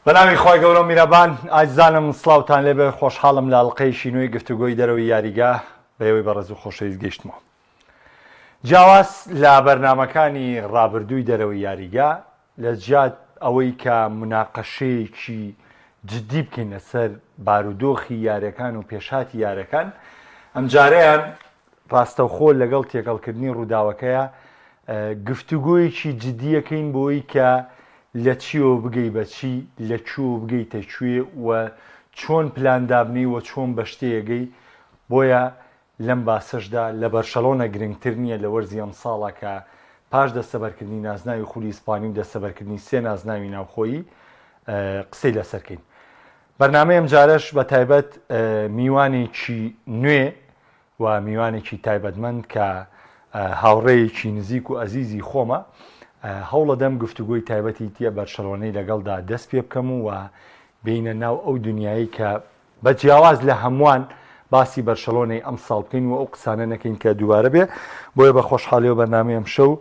بەناوی خۆی گەورە میرەبان ئاجزانم سڵاوتان لێبێ خۆشحاڵم لە ئەڵلقەیەکی نوێی گفتوگۆی دەرەوەی یاریگا بەیەوەی بەڕێز و خۆشەویست گەیشتمەوە. جیاواز لە بەرنامەکانی ڕابردووی دەرەوەی یاریگا لە جیات ئەوەی کە مناقەشەیەکی جددی بکەین لەسەر بارودۆخی یاریەکان و پێشاتی یاریەکان، ئەم جارەیان ڕاستەوخۆ لەگەڵ تێکەڵکردنی ڕووداوەکەیە گفتوگۆیەکی جددیەکەین بۆی کە لە چیەوە بگەی بەچی، لە کوێ بگەیتە کوێ و چۆن پلاندابنی و چۆن بە شتەیەگەی. بۆیە لەم باسەشدا لە بەرشەلۆنە گرنگتر نییە لە وەرزی ئەم ساڵە کە پاش دەسەبەرکردنی نازناوی خولی ئیسپانی و دەسەبەرکردنی سێ نازناوی ناوخۆیی قسەی لەسەرکەین. بەرنامەی ئەم جارەش بە تایبەت میوانێکی نوێ و میوانێکی تایبەتمەند کە هاوڕێیەکی نزیک و ئەزیزی خۆمە، هەوڵە دەم گفتوگۆی تایبەتی تیە بەرشەلۆنەی لەگەڵدا دەست پێ بکەم و بینە ناو ئەو دنیایی کە بە جیاواز لە هەمووان باسی بەرشەلۆنەی ئەم ساڵ بکەین و ئەو قسانە نەکەین کە دووبارە بێ. بۆیە بە خۆشحاڵیەوە بەرنامەی ئەم شەو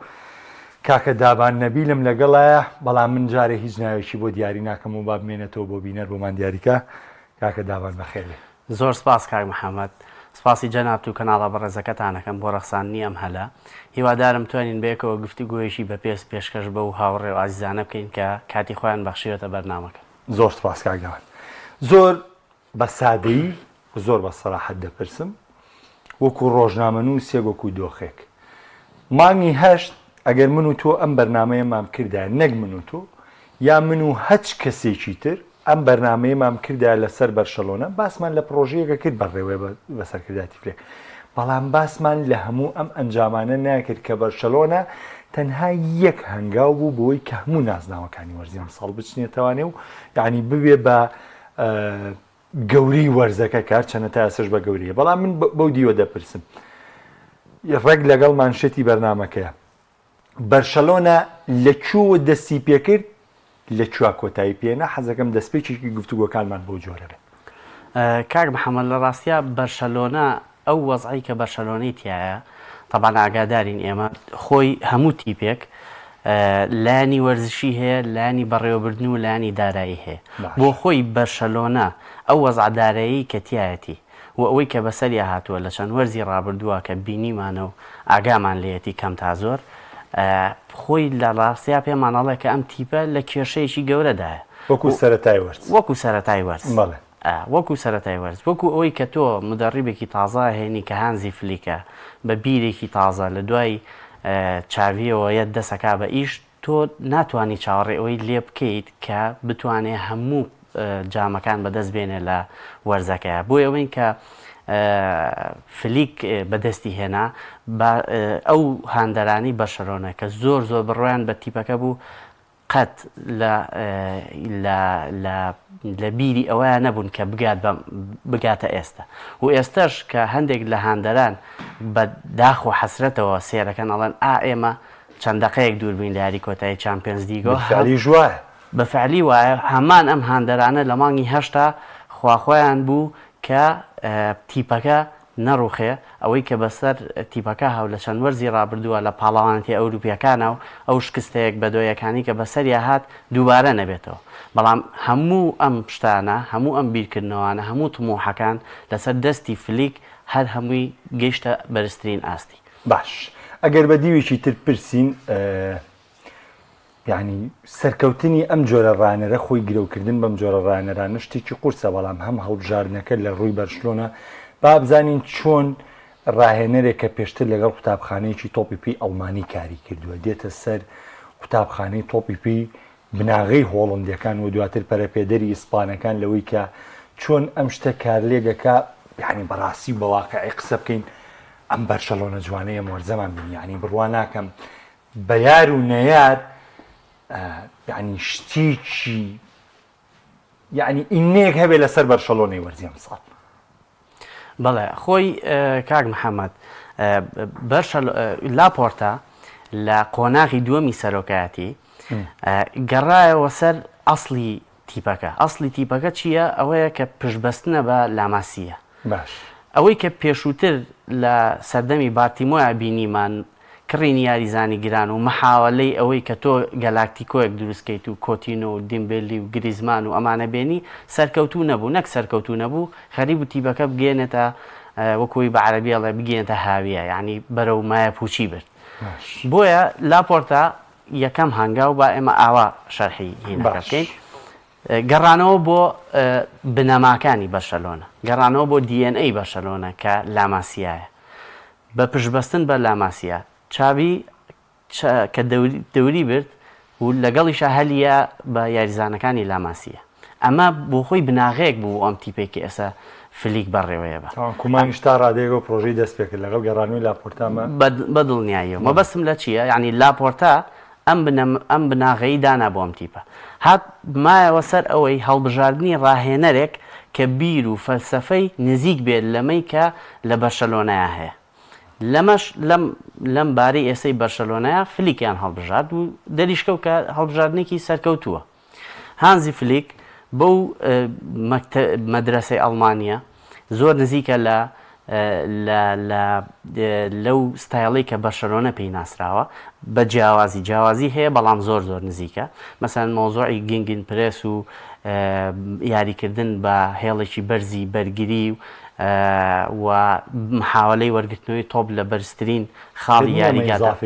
کاکە دابان نەبیلم لەگەڵایە، بەڵام من جارێ هیچ ناوێکی بۆ دیاری ناکەم و با بمێنێتەوە بۆ بینەر بۆمان دیاریکە. کاکە دابان بەخێرێ. زۆر سپاس کاک محەممەد، سپاسی جەناب و کەناڵە بەڕێزەکەتانەکەم بۆ ڕەخساندنی ئەم هەلە. هیوادارم توانین بەیەکەوە گفتوگۆیەکی بە پێشکەش بە و هاوڕێ و ئازیزانە بکەین کە کاتی خۆیان بەخشیوێتە بەرنامەکە. زۆر سپاس کاک داوان. زۆر بە سادەیی زۆر بە سەراحەت دەپرسم، وەکو ڕۆژنامەنووسێک وەکو دۆخێک. مانگی هەشت ئەگەر من و تۆ ئەم بەرنامەیە مام کردای، نەک من و تۆ یا من و هەچ کەسێکی تر ئەم بەرنامەیە مام کردای لەسەر بەرشەلۆنە، باسمان لە پرۆژەیەکە کرد بەڕێوەیە بەسەرکرداتی فلێک، بەڵام باسمان لە هەموو ئەم ئەنجامانە ناکرد کە بەرشەلۆنە تەنها یەک هەنگاو بوو بۆی کە هەموو نازناوەکانی وەرزی ئەم ساڵ بچنێتەوانێ و یعنی ببێ بە گەوری وەرزەکە کار چەنە تا ئەسش بە گەوریە. بەڵام من بەو دیوە دەپرسم ڕێک لەگەڵ مانشێتی بەرنامەکەیە، بەرشەلۆنە لەکوێوە دەستی پێکرد، لەکوێ کۆتایی پێێنە؟ حەزەکەم دەستپێکێکی گفتوگۆکانمان بۆ جۆرە بێت. کاک محەممەد، لە ڕاستیە بەرشەلۆنە ئەو وەزعی کە بەرشەلۆنەی تایە تەبان ئاگادارین ئێمە خۆی هەموو تیپێک لانی وەرزشی هەیە، لانی بەڕێوەبردن و لانی دارایی هەیە. بۆ خۆی بەرشەلۆنە ئەو وەزع دارایی کە تایەتی و ئەوەی کە بەسەریا هاتووە لە چەند وەرزی ڕابردووە کە بینیمانە و ئاگامان لێتی کەم تا زۆر، خۆی لە ڕاستیا پێمانەڵێ کە ئەم تیپە لە کێشەیەکی گەورەدایە، وەکو سەرەتای وەرز. وەکو سەرەتای وەرز وەکو سەرەتای وەرز، وەکو ئەوەی کە تۆ مدەڕیبێکی تازە هێنی کە هانزی فلیکە بە بیرێکی تازە لە دوای چاویەوە یەت دەسەکا بە ئیش، تۆ ناتوانانی چاوەڕێ ئەوەی لێ بکەیت کە بتوانێت هەموو جامەکان بەدەست بێنێ لە وەرزەکەیە. بۆ ئەوەی کە فلیک بەدەستی هێنا ئەو هاندەرانی بەرشەلۆنە کە زۆر زۆر بڕۆیان بە تیپەکە بوو، قەت لە بیری ئەوەیە نەبوون کە بگاتە ئێستا. و ئێستاش کە هەندێک لە هاندەران بە داخ و حەسرەتەوە سێرەکەن ئەڵێن ئێمە چەندەقەیەک دوور بووین لە یاری کۆتایی چامپیۆنز لیگۆ. بەفعلی وایە هەمان ئەم هاندەرانە لە مانگی هەشتا خواخۆیان بوو کە تیپەکە نەڕوخێ، ئەوەی کە بەسەر تیپەکە هاو لە چەند وەرزی ڕابردووە لە پاڵەوانەتی ئەوروپیەکانە و ئەو شکستەیەک بە دۆیەکانی کە بەسەریا هات دووبارە نەبێتەوە. بەڵام هەموو ئەم شتانە، هەموو ئەم بیرکردنەوەوانە، هەموو تموحەکان لەسەر دەستی فلیک هەر هەمووی گەیشتە بەرزترین ئاستی. باش، ئەگەر بە دیوێکی تر پرسین، یعنی سەرکەوتنی ئەم جۆرە ڕانەرە خۆی گرەوکردن بەم جۆرە ڕانەرانە شتێکی قورسە، بەڵام هەم هەڵبژاردنەکە لە ڕووی بەرشلۆنە با بزانین چۆن ڕاهێنەرێک کە پێشتر لەگەڵ قوتابخانەیەکی تۆپی پێی ئەڵمانی کاری کردووە دێتە سەر قوتابخانەی تۆپی پێی بناغی هۆڵندیەکان و دواتر پەرەپێدەری ئیسپانەکان لەوەی کە چۆن ئەم شتە کارلێگەکە، یعنی بەڕاستی بەواقعی قسە بکەین ئەم بەرشەلۆنە جوانەیە مۆرزەمان بین، یعنی بڕوان ناکەم بە یار و نەیار، یعنی شتێکی یعنی ئینەیەک هەبێ لەسەر بەرشەلۆنەی وەرزی ئەم ساڵ. بەڵێ خۆی کاک محەممەد، لاپۆرتە لە قۆناغی دووەمی سەرۆکایەتی گەڕایەوە سەر ئەسڵی تیپەکە. ئەسڵی تیپەکە چییە؟ ئەوەیە کە پشتبەستنە بە لاماسیە. باش، ئەوەی کە پێشووتر لە سەردەمی بارتیمۆیە بینیمان کڕینی یاریزانی گران و مەحاوەلەی ئەوەی کە تۆ گەلاکتیکۆیەک دروستکەیت و کۆتینۆ و دیمبێلی و گریزمان و ئەمانە بێنی سەرکەوتوو نەبوو نەک سەرکەوتوو نەبوو خەریب و تیبەکە بگێنێتە وەکوی بە عەرەبیەڵێ بگێنێتە هاویە یعنی بەرەو مایە پوچی برد بۆیە لاپۆرتە یەکەم هەنگاو با ئێمە ئاوا شەرحی هینەکە بکەین گەڕانەوە بۆ بنەماکانی بەرشەلۆنە گەڕانەوە بۆ DNA بەرشەلۆنە کە لاماسیایە بە پشتبەستن بە لاماسیا چاوی کە دەوری برد و لەگەڵیشە هەلیە بە یاریزانەکانی لاماسیە ئەمە بۆ خۆی بناغەیەک بوو ئەم تیپێکی ئێستا فلیک بەڕێوەیە بە کومانیش تا ڕادێگە و پرۆژەی دەست پێ کرد لەگەڵ گەڕانەوەی لاپۆرتامە بەدڵنیاییەوە مەبەستم لە چییە یعنی لاپۆرتە ئەم بناغەیی دانا بۆ ئەم تیپە هات مایەوە سەر ئەوەی هەڵبژاردننی ڕاهێنەرێک کە بیر و فەلسەفەی نزیک بێت لەمەی کە لە بەرشەلۆنەیە هەیە لەمەش لەم بارەی ئێسەی بەرشەلۆنەیە فلیکیان هەڵبژارد و دەریشکە و کە هەڵبژاردنێکی سەرکەوتووە هانزی فلیک بەو مەدرسەی ئەڵمانیا زۆر نزیکە لەو ستایڵی کە بەرشەلۆنە پێی ناسراوە بە جیاوازی هەیە بەڵام زۆر مەزیکە مەسەن مۆزوعی گینگین پرێس و یاریکردن بە هێڵێکی بەرزی بەرگری و محاولەی وەرگرتنەوەی تۆپ لە بەرزترین خاڵی یاریگادا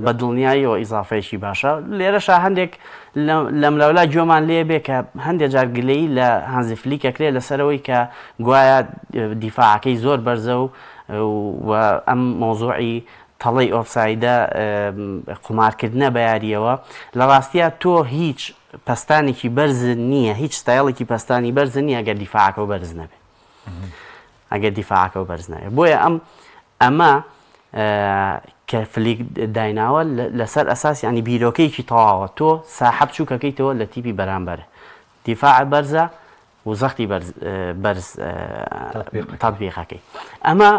بە دڵنیاییەوە ئیزافەیەکی باشە لێرەشا هەندێک لەملەولا گوێمان لێ بێ کە هەندێک جار گلەیی لە هانزی فلیکەکرێ لەسەرەوەی کە گوایە دیفاعەکەی زۆر بەرزە و ئەم مۆزوعی تەڵەی ئۆفسایدە قومارکردنە بە یاریەوە لە ڕاستیە تۆ هیچ پەستانێکی بەرز نییە هیچ ستایڵێکی پەستانی بەرز نییە ئەگەر دیفاعەکە و بەرز نەبێت ئەگەر دیفاعەکە و بەرز نەبێت بۆیە ئەمە کە فلیک دایناوە لەسەر ئەساس ینی بیرۆکەیەکی تەواوە تۆ ساحەب چووکەکەیتەوە لە تیپی بەرامبەرە دیفاع بەرزە و زەختی بەرز تەطبیقەکەی ئەمە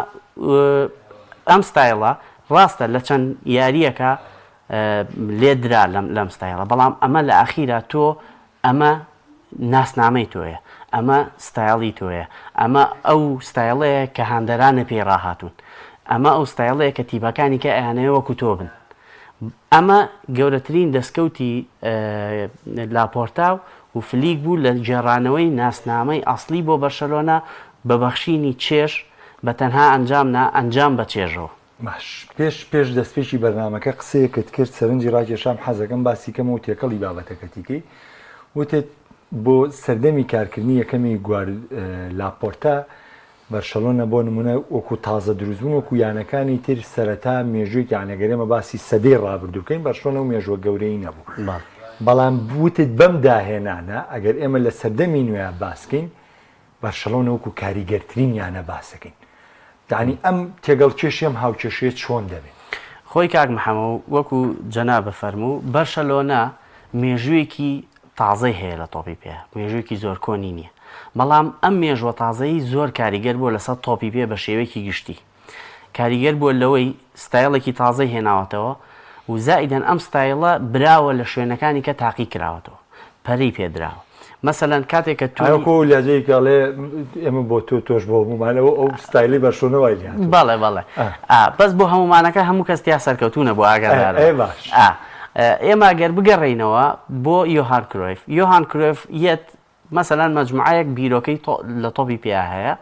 ئەم ستایڵە ڕاستە لە چەند یاریەکە لێدرا لەم ستایڵە بەڵام ئەمە لە ئەخیرا تۆ ئەمە ناسنامەی تۆیە ئەمە ستایڵی تۆیە ئەمە ئەو ستایڵەیە کە هاندەرانە پێی ڕاهاتوون ئەمە ئەو ستایڵەیە کە تیپەکانی کە ئەیانەیە وەکو تۆ بن ئەمە گەورەترین دەستکەوتی لاپۆرتا و فلیک بوو لە جێڕانەوەی ناسنامەی ئەسڵی بۆ بەرشەلۆنە بەبەخشینی چێژ بە تەنها ئەنجام بە چێژەوە پێش دەستپێکی بەرنامەکە قسەیەکت کرد سەرنجی ڕاکێشام حەزەکەم باسیکەم و تێکەڵی بابەتەکەتیکەی وتێت بۆ سەردەمی کارکردنی یەکەمی لاپۆرتا بەرشەلۆنە بۆ نمونە وەکو تازە دروستبوون وەکو یانەکانی تر سەرەتا مێژووی یانەگەرێمە باسی سەدەی ڕابردووکەین بەرشەلۆنە و مێژووە گەورەی نەبوو بەڵام بوتت بەم داهێنانە ئەگەر ئێمە لە سەردەمی نوێ باسکەین بەرشەلۆنە وەکو کاریگەرترین یانە باسەکەین دانی ئەم تێگەڵ کێشیم هاوکێشێت چۆن دەبێت خۆی کاک محەمەد وەکو جەنابە فەرموو بەرشەلۆنە مێژوویەکی تازەی هەیە لە تۆپی پێ مێژوویەکی زۆر کۆنی نییە بەڵام ئەم مێژوە تازایی زۆر کاریگەر بووە لەسەر تۆپی پێ بە شێوەیەکی گشتی کاریگەر بووە لەوەی ستایڵێکی تازەی هێناوەتەوە و زائیدەن ئەم ستایڵە براوە لە شوێنەکانی کە تاقی کراوەتەوە پەرەی پێدراوە مەسەلەن کاتێک کە تۆ لاجەیەکڵێ ئێمە بۆ تۆش بۆ هەمومانەوە ئەو ستایلی بەرشۆنەوەی بەڵێ بەس بۆ هەمومانەکە هەموو کەس تیا سەرکەوتونە بۆ ئاگادار ئێمە گەر بگەڕێینەوە بۆ یۆهان کرۆیف یەت مەسەلەن مەجموعەیەک بیرۆکەی لە تۆپی پێ هەیە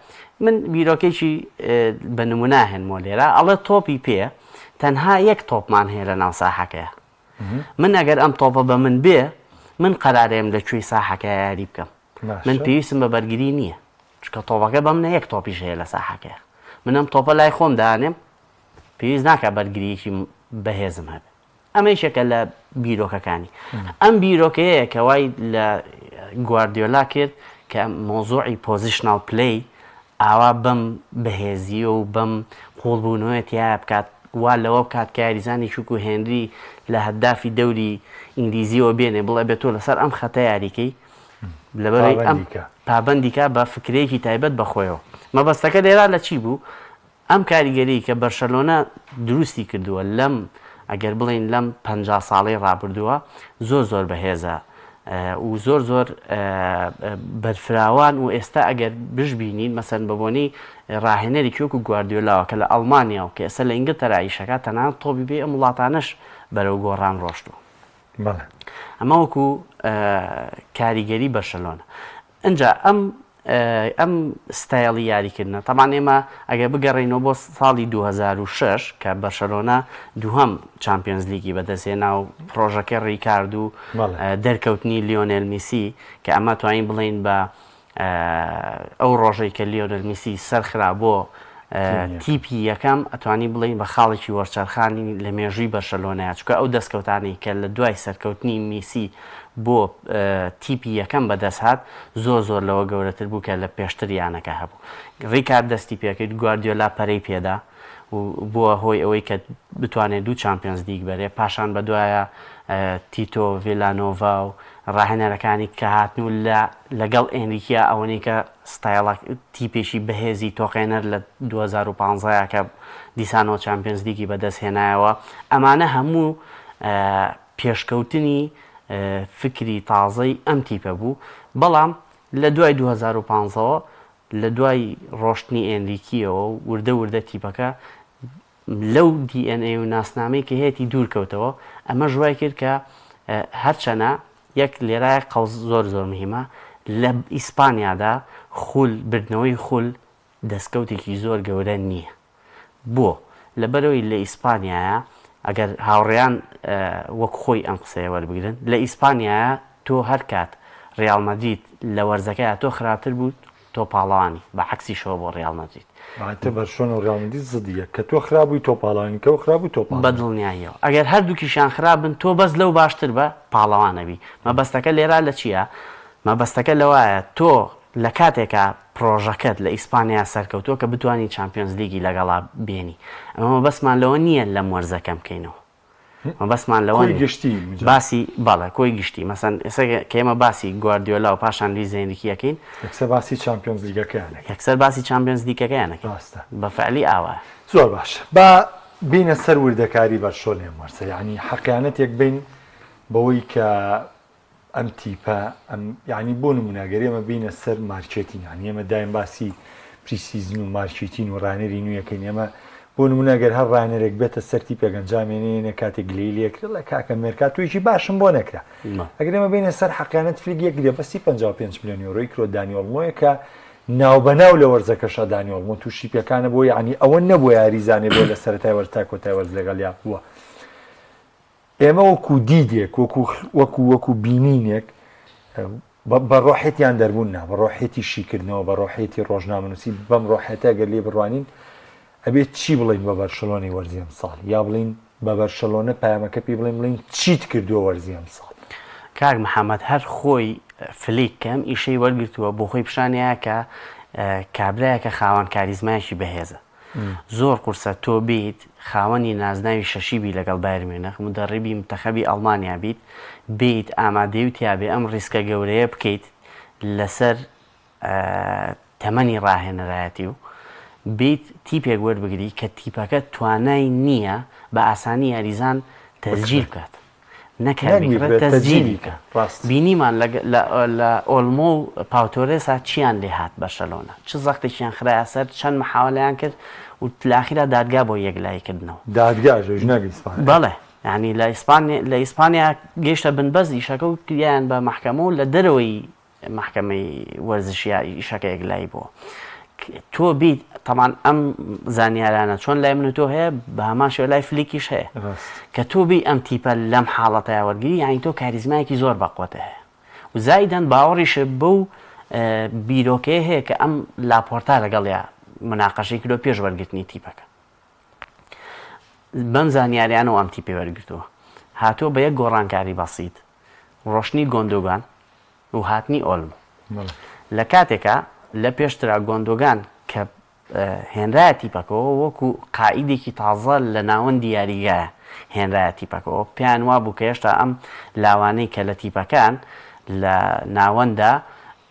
من بیرۆکەیکی بە نمونە هێنمەوە لێرە ئەڵێ تۆپی پێ تەنها یەک تۆپمان هەیە لە ناو ساحەکەیە من ئەگەر ئەم تۆپە بە من بێ من قەرارەیەم لەکوێی ساحەکە یاری بکەم من پێویستم بە بەرگری نییە چکە تۆپەکە بە منە یەک تۆپیش هەیە لە ساحەکەیە من ئەم تۆپە لای خۆم دانێم پێویست ناکە بەرگریەکی بەهێزم هەبێت ئەمەیشەکە لە بیرۆکەکانی ئەم بیرۆکەیە کە وای لە گواردیۆلا کرد کە مۆزوعی پۆزیشنال پلەی ئاوا بەم بەهێزی و بەم قوڵبوونەوەی تایە بکات وا لەوە بکات کە یاریزانی شوک و هێنری لە هەدافی دەوری ئینگلیزیەوە بێنێ بڵێ بێت تۆ لەسەر ئەم خەتە یاریکەی لەبەرەوەی ئەم پابەندیکە بە فکرەیەکی تایبەت بەخۆیەوە مەبەستەکە لێرا لە چی بوو ئەم کاریگەری کە بەرشەلۆنە دروستی کردووە لەم ئەگەر بڵین لەم 50 ساڵەی ڕابردووە زۆر بەهێزە و زۆر بەرفراوان و ئێستا ئەگەر بشبینین مەسەن بەبوونی ڕاهێنەری کۆک و گواردیۆلاوە کە لە ئەڵمانیا و کە ئێستا لە ئینگلتەرا ئیشەکە تەنانەت تۆپی بێ ئەم وڵاتانەش بەرەو گۆڕان ڕۆشتووە. ئەمە وەکو کاریگەری بەرشەلۆنە. ئەنجا ئەم ستایڵی یاریکردنە تەمان ئێمە ئەگەر بگەڕێنەوە بۆ ساڵی 2006 کە بەرشەلۆنە دووهەم چامپیۆنز لیگی بەدەستێنا و پرۆژەکە ڕیکارد و دەرکەوتنی لیۆنێل میسی کە ئەمە توانین بڵین بە ئەو ڕۆژەی کە لیۆنێل میسی سەرخرا بۆ تیپی یەکەم ئەتوانی بڵین بە خاڵێکی وەرچەرخانی لە مێژووی بەرشەلۆنەیە چکە ئەو دەستکەوتانی کە لە دوای سەرکەوتنی میسی بۆ تیپی یەکەم بەدەست هات زۆر لەوە گەورەتر بوو کە لە پێشتریانەکە هەبوو. ڕیکارد دەستی پێکرد، گواردیۆلا پەرەی پێدا و بووە هۆی ئەوەی کە بتوانێت دوو چامپیۆنز لیگ بەرێ. پاشان بە دوایە تیتۆ ڤیلانۆڤا و ڕاهێنەرەکانی کە هاتن و لەگەڵ ئێنریکیا ئەوەی کە ستایڵ تیپێکی بەهێزی تۆقێنەر لە 2015 کە دیسانەوە چامپیۆنز لیگی بەدەست هێنایەوە. ئەمانە هەموو پێشکەوتنی فکری تازەی ئەم تیپە بوو. بەڵام لە دوای 2015ەوە لە دوای ڕۆشتنی ئێنریکیەوە وردە تیپەکە لەو DNA و ناسنامەی کە هەیەی دوورکەوتەوە. ئەمە ژوای کرد کە هەرچەنە یەک لێرای قەوس زۆر مهمە لە ئیسپانیادا بردنەوەی خول دەستکەوتێکی زۆر گەورە نییە. بۆ لەبەرەوەی لە ئیسپانیایە ئەگەر هاوڕێیان وەک خۆی ئەم قسەیە وەربگرن لە ئیسپانیایە تۆ هەر کات ڕیال مەدرید لە وەرزەکەیە تۆ خراپتر بوو تۆ پاڵەوانی بە عەکسی شەوە بۆ ڕیال مەدرید. بەرشۆن و ڕیال مەدرید زدیە کە تۆ خراپبووی تۆ پاڵەوانی کە خراپبوو تۆ بەدڵنیاییەوە. ئەگەر هەردووکیشیان خراپبن تۆ بەس لەو باشتر بە پاڵەوانەبی. مەبەستەکە لێرا لە چییە؟ مەبەستەکە لەوایە تۆ لە کاتێکە پرۆژەکەت لە ئیسپانیا سەرکەوتووە کە بتوانانی چامپیۆنز لیگی لەگەڵا بێنی. ئەمە بەسمان لەوە نییە لەم وەرزەکەم بکەینەوە. بەسمان لەوە گشتی باسی باڵە کۆی گشتی مەسەن کە ئێمە باسی گواردیۆلا و پاشان لیزە ئێنریکیەکەین یەکسەر باسی چامپیۆنز لیگەکەیانە یەکسەر باسی چامپیۆنز لیگەکەیانەکە بەفعلی ئاوە. زۆر باش با بینە سەر وردەکاری بەرشۆنێ وەرسە یعنی حەقیانەتێک بین بەوەی کە ئەم تیپە یعنی بۆ نموناگەری ئەمە بینە سەر مارکێتین یعنی ئێمە دایم باسی پریسیزن و مارکێتین و ڕانەری نوێیەکەین. ئێمە بۆ نمونەگەر هەر ڕانەرێک بێتە سەرتی پێگەنجامێنێنە کاتێک گلەی لێکرد لە کاکە مێرکاتۆیکی باشم بۆ نەکرا. ئەگەر ئێمە بینە سەر حەقیانەت فلیگ یەک دێبەستی 55 میلیۆن یۆرۆی کرۆ دانیۆڵمۆیە کە ناوبەناو لە وەرزەکەشە دانیۆڵمۆ تووشی پێکانە بۆ یعنی ئەوە نەبووە یاریزانێ بۆ لە سەرەتای وەرز تا کۆتای وەرز لەگەڵ یا بووە. ئێمە وەکو دیدێک وەکو بینینێک بە ڕۆحێتیان دەربووننا بە ڕۆحێتی شیکردنەوە بە ڕۆحێتی ڕۆژنامەنووسی بەم ڕۆحێتە گەر لێ بڕوانین ئەبێت چی بڵین بە بەرشەلۆنی وەرزی ئەم ساڵ یا بڵین بە بەرشەلۆنە پایامەکە پێی بڵین چیت کردووە وەرزی ئەم ساڵ. کاک محەممەد هەر خۆی فلیکەم ئیشەی وەرگرتووە بۆ خۆی پیشانەیە کە کابراایە کە خاوەن کاریزمایشی بەهێزە زۆر قورسە تۆ بیت خاوەنی نازناوی شەشیبی لەگەڵ بایر مێونخ مدەڕیبی منتەخەبی ئەڵمانیا بیت ئامادەی و تیابێ ئەم ڕیسکە گەورەیە بکەیت لەسەر تەمەنی ڕاهێنەرایەتی و بیت تیپێک وەربگری کە تیپەکە توانای نییە بە ئاسانی یاریزان تەسجیل بکات نەکات تەسجیلی بکە. بینیمان لە ئۆلمۆ و پاوتۆرێسا چیان لێ هات بەرشەلۆنە چ زەختێکیان خرایە سەر چەند مەحاوەلەیان کرد و تلاخیرا دادگا بۆ یەکلایکردنەوە بەڵێ ینی لە ئیسپانیا گەیشتە بنبەز ئیشەکە و کریان بە مەحکەمە و لە دەرەوەی محکەمەی وەرزشیە ئیشەکە یەکلایی بووە. تۆ بیت تەمان ئەم زانیارانە چۆن لای من و تۆ هەیە بە هەمان شێوە لای فلیکیش هەیە کە تۆ بی ئەم تیپە لەم حاڵەتەیە وەرگری یانی تۆ کاریزمایەکی زۆر بەقوتە هەیە و زایدەن باوەڕیشە بەو بیرۆکەیە هەیە کە ئەم لاپۆرتا لەگەڵیا مناقەشەی کردۆ پێش وەرگرتنی تیپەکە. بەم زانیاریانەوە ئەم تیپی وەرگرتووە هاتۆ بە یەک گۆڕانکاری بەسیت ڕۆشنی گۆندۆگان و هاتنی ئۆلمۆ لە کاتێکە لە پێشترا گۆندۆگان کە هێنرایە تیپەکەەوە وەکو قائیدێکی تازە لە ناوەندی یاریگایە هێنرایە تیپەکەەوە پێیان وا بوو کە هێشتا ئەم لاوانەی کە لە تیپەکان لە ناوەندا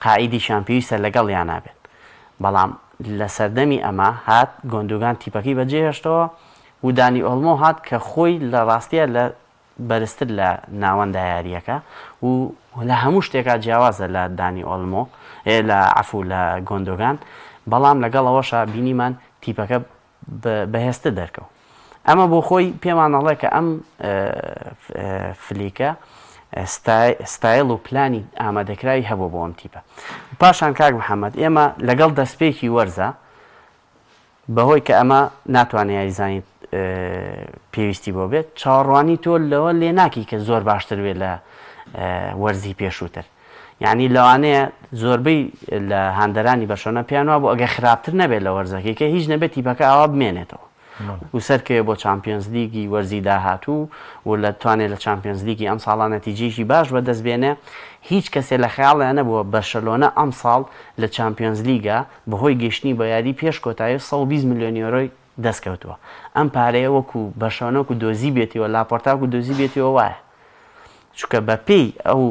قائیدیشان پێویستە لەگەڵ یان نابێت. بەڵام لە سەردەمی ئەمە هات گۆندۆگان تیپەکەی بەجێهێشتەوە و دانی ئۆلمۆ هات کە خۆی لە ڕاستیە لە بەرزتر لە ناوەندە یاریەکە و لە هەموو شتێکا جیاوازە لە دانی ئۆلمۆ لە عفو لە گۆندۆگان بەڵام لەگەڵەوەشە بینیمان تیپەکە بەهێزتر دەرکەوت ئەمە بۆ خۆی پێمانەڵێ کە ئەم فلیکە ستایل و پلانی ئامادەکراوی هەبوو بۆ ئەم تیپە پاشان کاک محەممەد ئێمە لەگەڵ دەستپێکی وەرزە بەهۆی کە ئەمە ناتوانێت یاریزانی پێویستی بۆ بێت چاوەڕوانی تۆ لەوە لێ ناکی کە زۆر باشتر بێت لە وەرزی پێشووتر یعنی لەوانەیە زۆربەی لە هاندەرانی بەشۆنە پیانوا بۆ ئەگە خراپتر نەبێت لە وەرزەکەی کە هیچ نەبێت تیپەکە ئاوا بمێنێتەوە و سەرکەوێ بۆ چامپیۆنز لیگی وەرزی داهاتوو و لە توانێت لە چامپیۆنز لیگی ئەم ساڵان نەتیجەیەکی باش بەدەستبێنێ هیچ کەسێ لە خەیاڵیان نەبووە بەرشەلۆنە ئەم ساڵ لە چامپیۆنز لیگە بەهۆی گەشتنی بە یاری پێش کۆتایی 120 میلیۆن یۆرۆی دەستکەوتووە ئەم پارەیە وەکو بەرشەلۆنە و دۆزی بێتەوە لاپۆرتا و دۆزی بێتەوە وایە چونکە بەپێی ئەو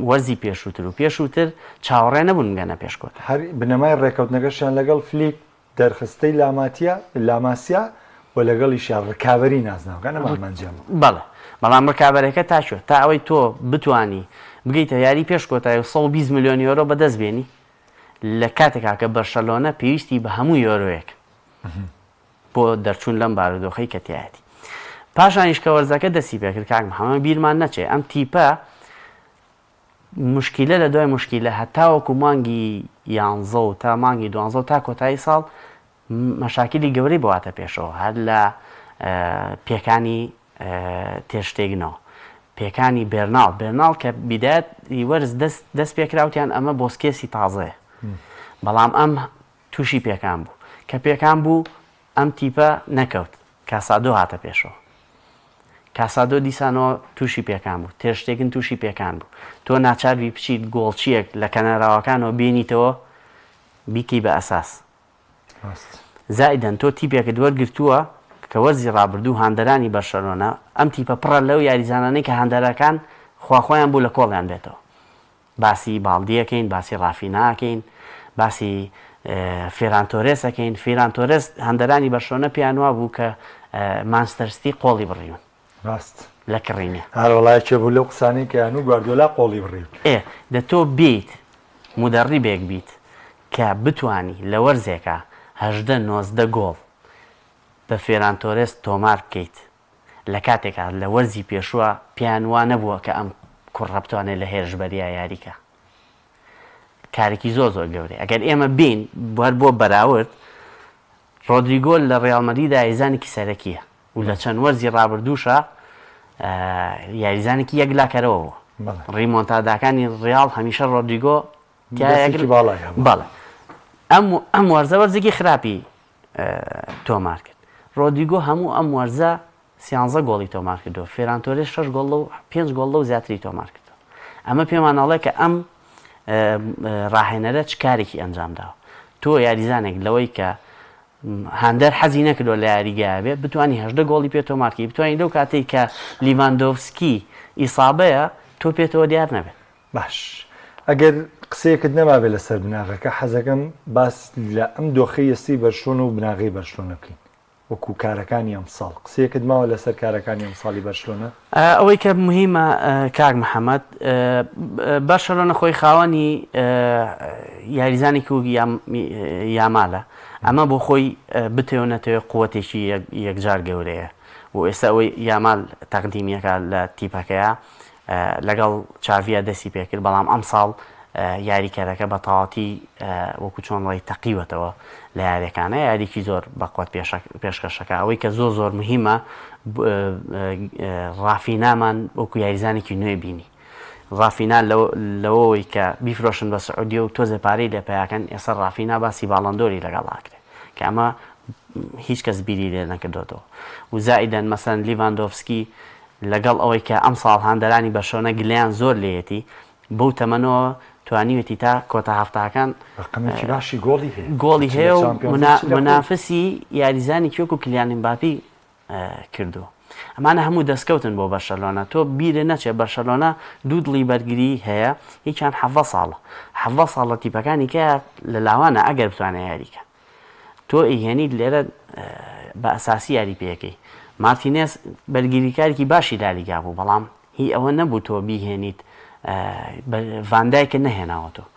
وەرزی پێشووتر و پێشووتر چاوەڕێ نەبوون گەنە پێشکۆت هەر بنەمای ڕێکەوتنەکەشیان لەگەڵ فلیک دەرخستەی لاماسیا و لەگەڵیشیان ڕکابەری نازناوەکە نەمامەنجەم بەڵێ بەڵام ڕکابەرەکە تاچوە تا ئەوەی تۆ بتانی بگەیتە یاری پێشکۆتایی 120 میلیۆن یۆرۆ بەدەست بێنی لە کاتێکا کە بەرشەلۆنە پێویستی بە هەموو یۆرۆیەک بۆ دەرچوون لەم بارودۆخەی کە تایەتی پاشانیش کە وەرزەکە دەستی پێکرد کاک محەممەد بیرمان نەچێ ئەم تیپە مشکیلە لە دوای مشکیلە هەتاوەکو مانگی 11 و تا مانگی 12 تا کۆتایی ساڵ مەشاکلی گەورەی بواتە پێشەوە هەر لە پێکانی تێشتێگنەوە پێکانی بێرناڵ کە بیدایەت وەرز دەست پێکراوتیان ئەمە بۆسکێسی تازەیە بەڵام ئەم تووشی پێکان بوو کە پێکان بوو ئەم تیپە نەکەوت کاسادۆ هاتە پێشەوە کاسادۆ دیسانەوە تووشی پێکان بوو تێشتێکن تووشی پێکان بوو تۆ ناچاروی بچیت گۆڵچیەک لە کەنەراوەکانەوە بینیتەوە بیکەی بە ئەساس زائیدەن تۆ تیپێکت وەرگرتووە کە وەرزی ڕابردوو هاندەرانی بەرشەلۆنە ئەم تیپە پڕە لەو یاریزانانەی کە هاندەرەکان خواخۆیان بوو لە کۆڵیان بێتەوە باسی باڵدیەکەین باسی ڕافیناکەین باسی فێرانتۆرێسەکەین فێرانتۆرێس هاندەرانی بەرشەلۆنە پیانوا بوو کە مانچستەر قۆڵی بڕیون ڕاست لە کڕینێ هەروەڵایەکێ بوو لەو قسانەی کە هەنوو گواردیۆلا قۆڵی بڕیون دەتۆ بیت مدەڕیبێک بیت کە بتانی لە وەرزێکە 18 گۆڵ بە فێرانتۆرێس تۆمار بکەیت لە کاتێکا لە وەرزی پێشووە پیانوان نەبووە کە ئەم کوڕە بتوانێت لە هێرشبەریا یاریکە کارێکی زۆر گەورەیە ئەگەر ئێمە بین بۆ بەراورد ڕۆدریگۆ لە ڕێال مەدریدا یاریزانێکی سەرەکیە و لە چەند وەرزی ڕابردووشە یاریزانێکی یەکلاکەرەوە ڕیمۆنتاداکانی ڕیاڵ هەمیشە ڕۆدریگۆ بەڵێ ئەم وەرزە وەرزێکی خراپی تۆمار کرد ڕۆدریگۆ هەموو ئەم وەرزە 13 گۆڵی تۆمار کردەوە فێرانتۆرێس 6 گۆڵ و 5 گۆڵ و زیاتری تۆمار کردەوە ئەمە پێمانەڵێ کە ئەم ڕاهێنەرە چ کارێکی ئەنجامداوە تۆ یاریزانێک لەوەی کە هاندەر حەزی نەکردۆ لە یاریگایە بێت بتوانانی 18 گۆڵی پێ تۆمارکەی بتوانانی لەو کاتێک کە لیڤاندۆڤسکی ئیسابەیە تۆ پێتەوە دیار نەبێت باش ئەگەر قسەیەکت نەمابێت لەسەر بناغەکە حەزەکەم باس لە ئەم دۆخەی ئێستی بەرشۆنە و بناغی بەرشۆنە بکەین وەکو کارەکانی ئەم ساڵ قسەیەکت ماوە لەسەر کارەکانی ئەم ساڵی بەرشلۆنە ئەوەی کە مهمە کاک محەممەد بەرشەلۆنە خۆی خاوەنی یاریزانی و یامالە ئەمە بۆ خۆی بتێونەتەوە قووەتێکی یەکجار گەورەیە و ئێستا ئەوەی یامال تەقدیمیەکە لە تیپەکەیە لەگەڵ چاڤە دەستی پێکرد بەڵام ئەم ساڵ یاریکارەکە بە تەواوەتی وەکو چۆنڵی تەقیوەتەوە لە یاریەکانە یاریکی زۆر بەقوت پێشکەشەکە ئەوەی کە زۆر مهمە ڕافینامان وەکو یاریزانێکی نوێ بینی ڕافینا لەوەی کە بیفرۆشن بە سعودی و تۆزە پارەی لە پێیاکەن ئێستا ڕافینا باسی باڵندۆری لەگەڵاکرێت کە ئەمە هیچ کەس بیری لێ نەکردوێتەوە و زائیدەن مەسەن لیڤاندۆڤسکی لەگەڵ ئەوەی کە ئەم ساڵ هاندەرانی بەشۆنە گلیان زۆر لێتی بەو تەمەنەوە توانیوێتی تا کۆتا هەفتاکان گۆڵی هەیە و منافسی یاریزانی کێک و کلیان ئمباپی کردو ئەمانە هەموو دەستکەوتن بۆ بەرشەلۆنە تۆ بیرە نەچێ بەرشەلۆنە دوو دڵی بەرگری هەیە هیچیان 7 ساڵە تیپەکانی کە لە لاوانە ئەگەر بتوانێت یاریکە تۆ ئیهێنیت لێرە بە ئەساسی یاری پێەکەی مارتینێز بەرگریکارێکی باشی لالیگا بوو بەڵام هی ئەوە نەبوو تۆ بیهێنیت ڤاندایکە نەهێناوەتەوە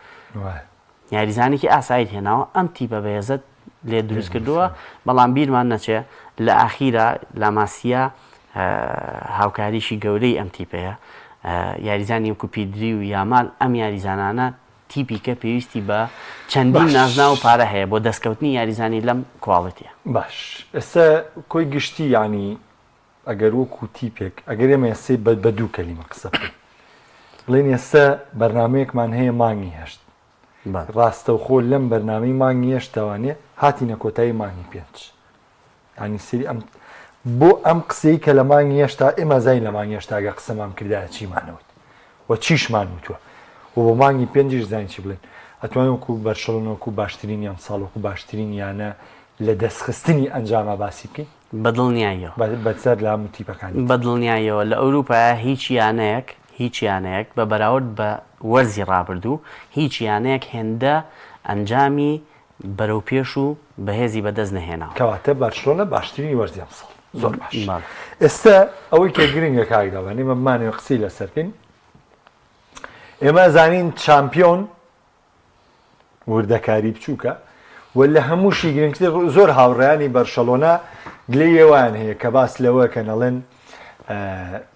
یاریزانێکی ئاساییت هێناوە ئەم تیپە بەهێزت لێ دروست کردووە بەڵام بیرمان نەچێ لە ئاخیرە لە ماسیە هاوکاریشی گەورەی ئەم تیپەیە یاریزانی وەکو پیدری و یامال ئەم یاریزانانە تیپیکە پێویستی بە چەندین نازنا و پارە هەیە بۆ دەستکەوتنی یاریزانی لەم کواڵەتیە باش ئێستا کۆی گشتی ینی ئەگەر وەکو تیپێک ئەگەر ئێمە ئێسێ بە دوو کەلیمە قسە بکەین بڵێن ئێستا بەرنمەیەکمان هەیە مانگی هەشت ڕاستەوخۆ لەم بەرنامەی مانگی هێشتوانێ هاتینە کۆتایی مانگی پێنج ینی سری ئەم بۆ ئەم قسەی کە لە مانگی هێشتا ئێمە زای لە مانگی هێشتاگە قسەمان کردایە چیمانەوت و چیشمان وتووە و بۆ مانگی پێنجیش زانی چی بڵێن ئەتوانین وەکو بەرشەڵۆنەوەکو باشترین یان ساڵوەکو باشترین یانە لە دەستخستنی ئەنجامە باسی بکەین بەدڵنیاییەوە بەسەر لە هەموو تیپەکانی بەدڵنیاییەوە لە ئەوروپا هیچ یانەیەک بە بەراورد بە وەرزی ڕابردوو هیچ یانەیەک هێندە ئەنجامی بەرەو پێش و بەهێزی بەدەست نەهێناوە کەواتە بەرشەڵۆنە باشترینی وەرزی ئەم ساڵ زۆر باش ئێستا ئەوەی کە گرنگە کاکداوە ئێمە بمانەوە قسەی لەسەرکەین ئێمە زانین چامپیۆن وردەکاری بچووکە و لە هەمووشی گرنگتر زۆر هاوڕێیانی بەرشەلۆنا گلەیەوان هەیە کە باس لەوە کە نەڵێن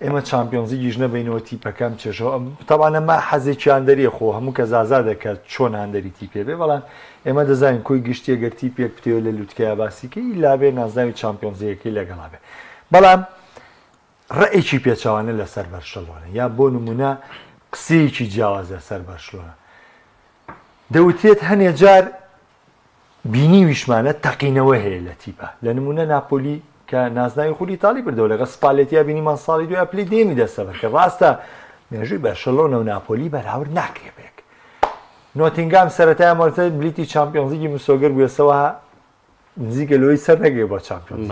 ئێمە چامپیۆنزی گیژ نەبینەوە تیپەکەم چێژەوە تاوانە ما حەزێکیان دەریە خۆ هەموو کە زازا دەکات چۆن هەندەری تیپێ بێ بەڵام ئێمە دەزانین کۆی گشتیە گەر تیپێک پتێوە لە لووتکەیە باسیکەی لابێ نازناوی چامپیۆنزیەکەی لەگەڵا بێ بەڵام ڕێیەکی پێچوانە لەسەر بەرشەلۆنە یا بۆ نمونە قسەیەکی جیاوازە سەر بەرشەلۆنە دەوتێت هەنێ جار بینی ویشمانە تەقینەوە هەیە لە تیپە لە نمونە ناپۆلی کە نازناوی خولی تاڵی بردەوە لەگە سپالێتیا بینیمان ساڵی دوای پلی دێمی دەستەوە کە ڕاستە مێژووی بەرشەلۆنە و ناپۆلی بەراورد ناکرێ بێک نۆتینگام سەرەتای مۆرتە بلیتی چامپیۆنزیی مسۆگەر بووێسەوە نزیکە لەوەی سەر نەگەی بۆ چامپیۆنز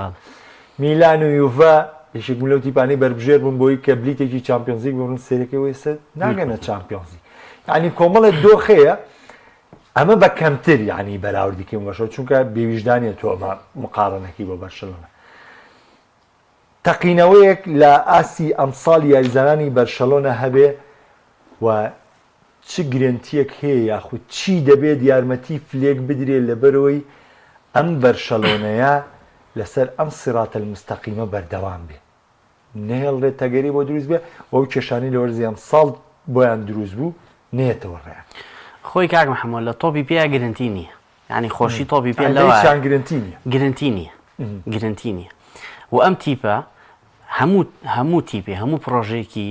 میلان و یوڤە یەکێک لەو تیپانەی بەربژێر بوون بۆی کە بلیتێکی چامپیۆنزی بڕون سێرەکەی وێسە ناگەنە چامپیۆنزی ینی کۆمەڵە دۆخەیە ئەمە بە کەمتر یعنی بەراوردیکەم بەشەوە چونکە بێویژدانیە تۆ ئەمە مقارنەکەی بۆ بەرشەلۆنە تەقینەوەیەک لە ئاسی ئەمساڵ یاریزانانی بەرشەلۆنە هەبێ و چ گرنتیەک هەیە یاخود چی دەبێت یارمەتی فلێک بدرێ لەبەرەوەی ئەم بەرشەلۆنەیە لەسەر ئەم سیراتە المستەقیمە بەردەوام بێ نهێڵێت تەگەری بۆ دروست بێ ئەو کێشانی لە وەرزی ئەمساڵ بۆیان دروست بوو نێتەوە ڕێیان خۆی کاک محەممەد لە تۆپی پێیا گرنتی نییە ینی خۆشی تۆپی پێ گرنتی نییە و ئەم تیپە هەموو تیپێ هەموو پرۆژێکی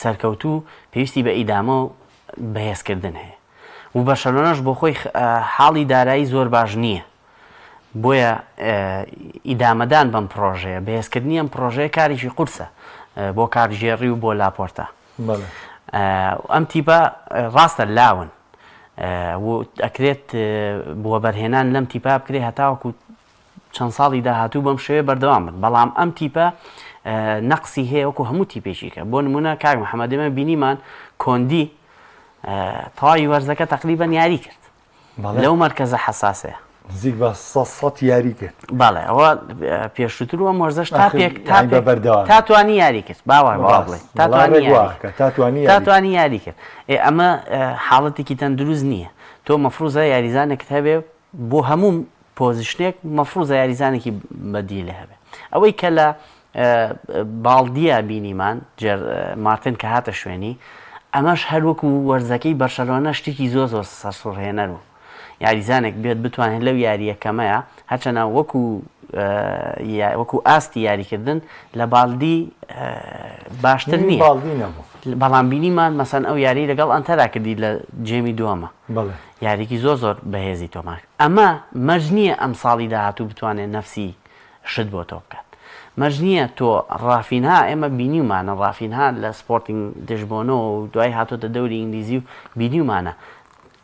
سەرکەوتوو پێویستی بە ئیدامە و بەهێزکردن هەیە و بەرشەلۆنەش بۆ خۆی حاڵی دارایی زۆر باش نییە بۆیە ئیدامەدان بەم پرۆژەیە بەهێزکردنی ئەم پرۆژەیە کارێکی قورسە بۆ کارژێڕی و بۆ لاپۆرتە ئەم تیپە ڕاستە لاون ئەکرێت بۆ بەرهێنان لەم تیپا بکرێ هەتاوەکو چەند ساڵی داهاتوو بەم شێوێ بەردەوام بن بەڵام ئەم تیپە نەقسی هەیە وەکو هەموو تیپێکیکە بۆ نمونە کاک محەممەد ئێمە بینیمان کۆندی تەواوی وەرزەکە تەقریبەن یاری کرد لەو مەرکەزە حەساسەیە نزیک بە 100 یاری کرد بەڵێ ئەوە پێشووتر وە مۆرزەش تا توانی یاری کرد باوە بڵێ تاتوانی یاری کرد ئەمە حاڵەتێکی تەندروست نییە تۆ مەفروزە یاریزانێکت هەبێ بۆ هەموو پۆزیشنێک مەفروزە یاریزانێکی بەدی لێ هەبێ ئەوەی کە لە باڵدیە بینیمان مارتن کە هاتە شوێنی ئەمەش هەروەکو وەرزەکەی بەرشەلۆنە شتێکی زۆر زۆر سەرسوڕهێنەر بوو یاریزانێک بێت بتوانێت لەو یاریەکەمەیە هەرچەنە وەکو ئاستی یاریکردن لە باڵدی باشتر نییە بەڵام بینیمان مەسەن ئەو یاری لەگەڵ ئەنتەرا کردی لە جێمی دووەمە یاریکی زۆر زۆر بەهێزی تۆماک ئەمە مەرج نییە ئەم ساڵی داهاتوو بتوانێت نەفسی شت بۆ تۆ بکات مەرج نییە تۆ ڕافینها ئێمە بینیمانە ڕافینها لە سپۆرتینگ دژبۆنەوە و دوای هاتۆتە دەوری ئینگلیزی و بینیمانە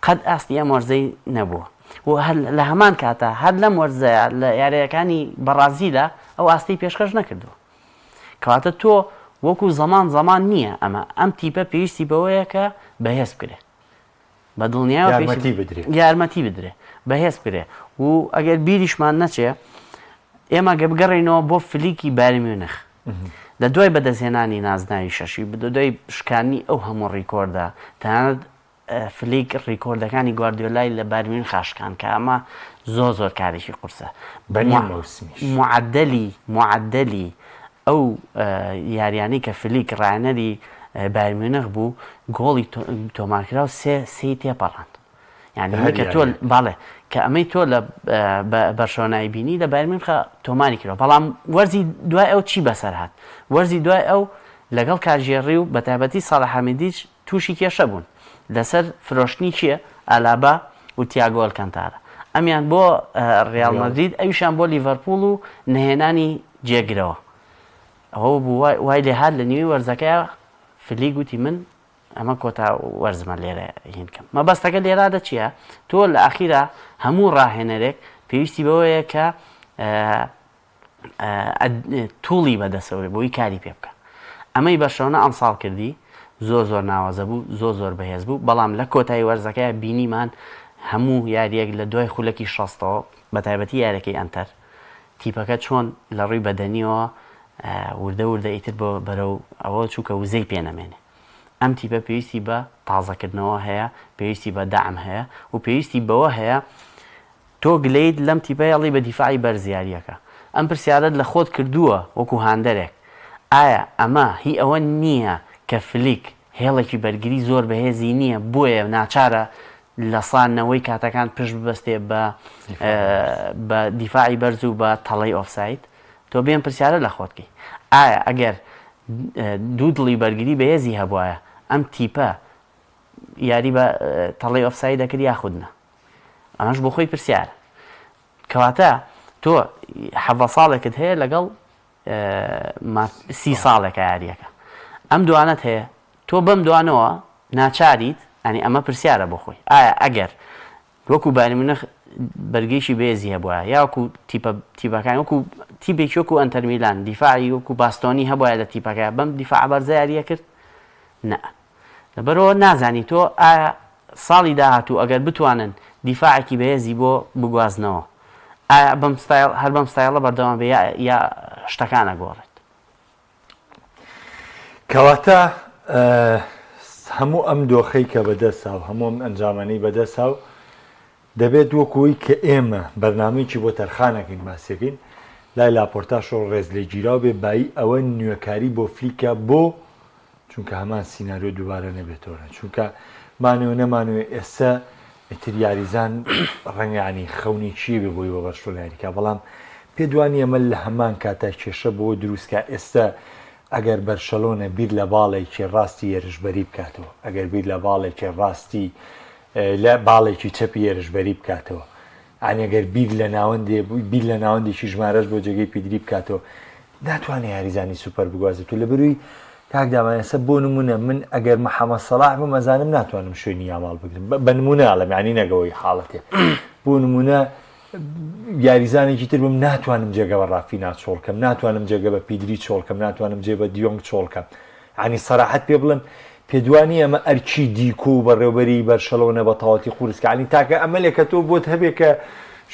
قەت ئاستی ئەم وەرزەی نەبووە و لە هەمان کاتە هەر لەم وەرزەیە لە یاریەکانی بەرازیلە ئەو ئاستی پێشکەش نەکردووە کەواتە تۆ وەکو زەمان نییە ئەمە ئەم تیپە پێویستی بەوەیە کە بەهێز بکرێ بە دڵنیاوە یارمەتی بدرێ بەهێز بکرێ و ئەگەر بیریشمان نەچێ ئێمە گە بگەڕێنەوە بۆ فلیکی بایرن میونخ لە دوای بەدەستهێنانی نازناوی شەشی دوای شکانی ئەو هەموو ڕیکۆردە تەنانەت فلیک ڕیکۆردەکانی گواردیۆلای لە بایرن میونخ خاشکان کە ئەمە زۆر کارێکی قورسە معدلی ئەو یاریانەی کە فلیک ڕایەنەری بایرن میونخ بوو گۆڵی تۆمارکرا و سێی تێپەڕان یعنی کە تۆ باڵێ کە ئەمەی تۆ لە بەرشۆنایی بینی لە بایرن میونخ تۆماری کردەوە بەڵام وەرزی دوای ئەو چی بەسەر هات وەرزی دوای ئەو لەگەڵ کاژێڕی و بە تایبەتی ساڵح حەمیدیچ تووشی کێشە بوون لەسەر فرۆشتنی چییە ئالابا و تیاگۆ ئەلکانتارە ئەمیان بۆ ڕیال مەدرید ئەویشان بۆ لیڤەرپوڵ و نهێنانی جێگرەوە ئەوە بوو وای لێ هات لە نیوەی وەرزەکەی فلیک گوتی من ئەمە کۆتا وەرزمە لێرە هینکەم مەبەستەکە لێرادە چییە تۆ لە ئاخیرا هەموو ڕاهێنەرێک پێویستی بەوەیە کە توڵی بەدەسەوەی بۆی کاری پێ بکە ئەمەی بەشەوە ئەم ساڵ کردی زۆر ناوازە بوو زۆر بەهێز بوو بەڵام لە کۆتایی وەرزەکەی بینیمان هەموو یاریەک لە دوای خولەکی شەستەوە بە تایبەتی یارەکەی ئەنتەر تیپەکە چۆن لە ڕووی بەدەنیەوە وردە ئیتر بۆ بەرەو ئەوە چووکە وزەی پێنەمێنێ ئەم تیپە پێویستی بە تازەکردنەوە هەیە پێویستی بە داعم هەیە و پێویستی بەوە هەیە تۆ گلەیت لەم تیپەیەڵی بە دیفاعی بەرزیاریەکە ئەم پرسیارەت لە خۆت کردووە وەکو هاندەرێک ئایا ئەمە هی ئەوە نییە کە فلیک هێڵێکی بەرگری زۆر بەهێزی نییە بۆیە ناچارە لە سانەوەی کاتەکان پشت ببەستێ بە دیفاعی بەرز و بە تەڵەی ئۆفساید تۆ بێن پرسیارە لە خۆتکەی ئایا ئەگەر دوو دڵی بەرگری بەهێزی هەبواە ئەم تیپە یاری بە تەڵەی ئۆفساید دەکرد یاخودنە ئەمەش بۆ خۆی پرسیارە کەواتە تۆ حەڤە ساڵێکت هەیە لەگەڵ 30 ساڵێکە یاریەکە ئەم دوانت هەیە تۆ بەم دوانەوە ناچاریت ئەنی ئەمە پرسیارە بۆ خۆی ئایا ئەگەر وەکو بایرن میونخ بەرگەیشی بێزی هەبووە یا وەکو تیپەکان وەکو تیپێکی وەکو ئەنتەر میلان دیفاعی وەکو باستۆنی هەبووە لە تیپەکە بەم دیفاع بەرزە یاریە کرد نە لەبەرەوە نازانی تۆ ئایا ساڵی داهاتوو ئەگەر بتوانن دیفاعێکی بەهێزی بۆ بگوازنەوە ئایا هەر بەم ستایڵە بەردەوام بێ یا شتەکانە گۆڕێت کەواتە هەموو ئەم دۆخەی کە بەدەسا و هەموو ئەم ئەنجامانەی بەدەسا و دەبێت وەکوی کە ئێمە بەرنامەیەکی بۆ تەرخانەکەین باسیەکەین لای لاپۆرتاش و ڕێز لێ گیراو بێ بایی ئەوە نوێکاری بۆ فلیکە بۆ چونکە هەمان سیناریۆ دووبارە نەبێتەوە چونکە مانەوە نەمانوێ ئێستا ئیتر یاریزان ڕەنگانی خەونی چیە بێ بۆی بە بەرشۆلایەنیکە بەڵام پێدوانی ئەمە لە هەمان کاتە کێشە بۆ دروستکە ئێستا ئەگەر بەرشەلۆنە بیر لە باڵێکی ڕاستی ێرشبەری بکاتەوە ئەگەر بیر لە باڵێکی ڕاستی لە باڵێکی چەپی ێرشبەری بکاتەوە ئەگەر بیر لە ناوەندێکی ژمارەش بۆ جێگەی پیدری بکاتەوە ناتوانێت یاریزانی سوپەر بگوازێت و لە بروی کاک دامانەسە بۆ نمونە من ئەگەر محەممەد سەلاح بم ئەزانم ناتوانم شوێنی یاماڵ بگرم بە نمونە ئەڵێم یانی نەگەوەی حاڵەتێ بۆ نمونە یاریزانێکی تر بم ناتوانم جێگە بە ڕافینا چۆڵکەم ناتوانم جێگە بە پیدری چۆڵکەم ناتوانم جێ بە دیۆنگ چۆڵکەم ینی سەراحەت پێ بڵێن پێدوانی ئەمە ئەرکی دیکو و بەڕێوبەری بەرشەلۆنە بە تەواتی قورسکە ینی تاکە ئەمەلێکە تۆ بۆت هەبێ کە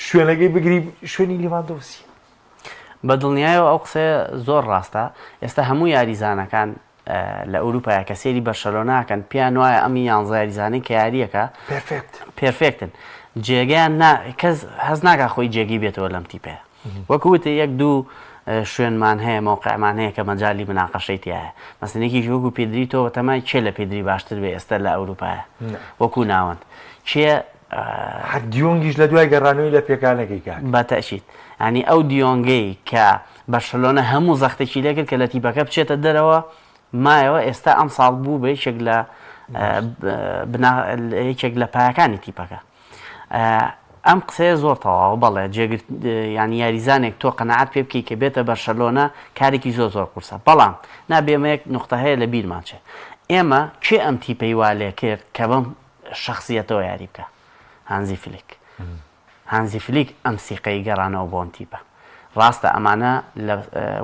شوێنەکەی بگری شوێنی لیڤاندۆفسکی بە دڵنیایەوە ئەو قسەیە زۆر ڕاستە ئێستا هەموو یاریزانەکان لە ئەوروپایە کە سێری بەرشەلۆناکەن پیان وایە ئەمی 11 یاریزانەی کە یاریەکە پێرفێکتن جێگەیان کەس هەز ناکە خۆی جێگی بێتەوە لەم تیپەیە وەکوتە یەک دوو شوێنمان هەیە مۆقعمان هەیە کە مەجای مناقەشەی تایە مەسەلێکی وەکو پێدری تۆ تەمای چێ لە پێدری باشتر بێ ئێستا لە ئەوروپایە وەکو ناوەند چێ دیۆنگیش لە دوای گەڕانەوەی لە پێکانەکەی کات بەتەشید ینی ئەو دیۆنگەی کە بەرشەلۆنە هەموو زەختێکی لێکرد کە لە تیپەکە بچێتە دەرەوە مایەوە ئێستا ئەم ساڵ بوو بە یەکێک لە پایەکانی تیپەکە ئەم قسەیە زۆر تەواو بەڵێ ینی یاریزانێک تۆ قەنەعات پێ بکەی کە بێتە بەرشەلۆنە کارێکی زۆر قورسە بەڵام نابێمە یەک نوختە هەیە لە بیرمان چێ ئێمە کێ ئەم تیپەی وا لێ کرد کە بەم شخصیەتەوە یاری بکە هانزی فلیک ئەم سیقەی گەڕانەوە بۆ ئەم تیپە ڕاستە ئەمانە لە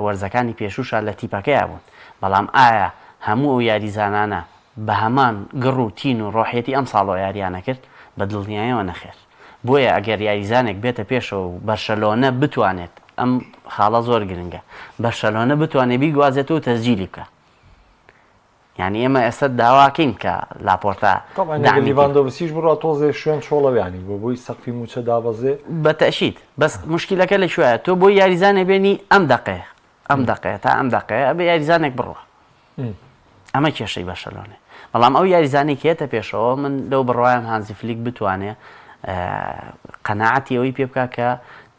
وەرزەکانی پێشوشە لە تیپەکەیە بوون بەڵام ئایا هەموو ئەو یاریزانانە بە هەمان گڕ و تین و ڕۆحیەتی ئەم ساڵۆ یاریانە کرد بە دڵنیایەوە نەخێر بۆیە ئەگەر یاریزانێک بێتە پێشەوە و بەرشەلۆنە بتوانێت ئەم خاڵە زۆر گرنگە بەرشەلۆنە بتوانێت بیگوازێتەوە تەسجیلی بکە یعنی ئێمە ئێستا داواکەین کە لاپۆرتا لیڤاندۆڤسکیش بڕات تۆزێ شوێن چۆڵەویانی بۆ بۆی سەقفی موچە دابەزێ بەتەشید بەس مشکلەکە لەکوێیە تۆ بۆ یاریزانێ بێنی ئەم دقەیە تا ئەم دقەیە ئەبێ یاریزانێک بڕوە ئەمە کێشەی بەرشەلۆنێ بەڵام ئەو یاریزانی کێتە پێشەوە من لەو بڕوایم هانزی فلیک بتوانێت قەناعەتی ئەوەی پێ بکە کە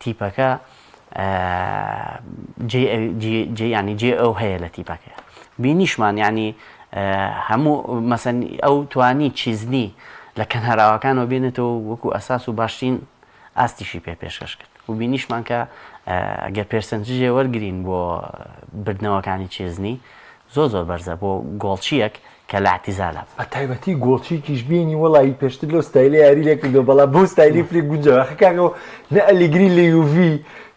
تیپەکە ینی جێ ئەو هەیە لە تیپەکە بینیشمان ینی هەموو مەسەن ئەو توانی چیزنی لە کەناراوەکانەوە بێنێتەوە وەکو ئەساس و باشترین ئاستیشی پێ پێشکەش کرد و بینیشمان کە ئەگەر پێرسەنتیژێ وەرگرین بۆ بردنەوەکانی چێزنی زۆر بەرزە بۆ گۆڵچیەک کە لە اعتیزالە تایبەتی گۆڵچیکیش بینی وەڵی پێشتر لەو ستایلی یاری لێ کردو بەڵام بۆ ستایلی فلێک گونجەوە خەکەەوە نە ئەلیگری لە یوڤی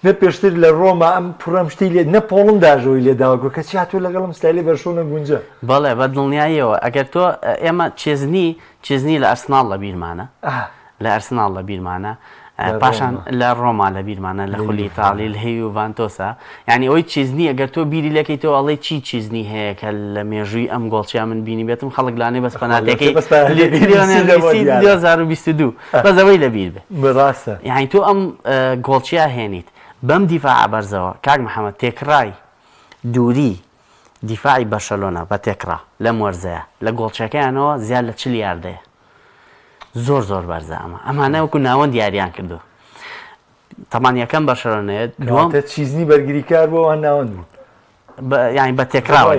نە پێشتر لە ڕۆما ئەم پڕەم شتی لێ نە پۆڵم داژەوەی لێداوەگو کە چی هاتووە لەگەڵم ستایلی بەرشۆنە گونجە بەڵێ بە دڵنیاییەوە ئەگەر تۆ ئێمە چێزنی لە ئەرسناڵ لە بیرمانە لە ئەرسناڵ لە بیرمانە پاشان لە ڕۆما لە بیرمانە لە خولی تاڵی لە هەیە و ڤانتۆسا یعنی ئەوەی چیزنی ئەگەر تۆ بیری لەکەیتەوە ئەڵێ چیزنی هەیە کە لە مێژووی ئەم گۆڵچیا من بینی بێتم خەڵک لانێ بەس پەناتەکەی 2022 بەزەوەی لە بیر بێ بەڕاستە یعنی تۆ ئەم گۆڵچیا هێنیت بەم دیفاع بەرزەوە کاک محەممەد تێکڕای دووری دیفاعی بەرشەلۆنە بە تێکڕا لەم وەرزەیە لە گۆڵچەکەیانەوە زیاد لە 40 یاردەیە زۆر بەرزە ئەمانە وەکو ناوەند دیاریان کردو تەمان یەکەم بەرشەلۆنەیە دووەم چیزنی بەرگریکار بۆ ئەوان ناوەند بوو یعنی بە تێکراوە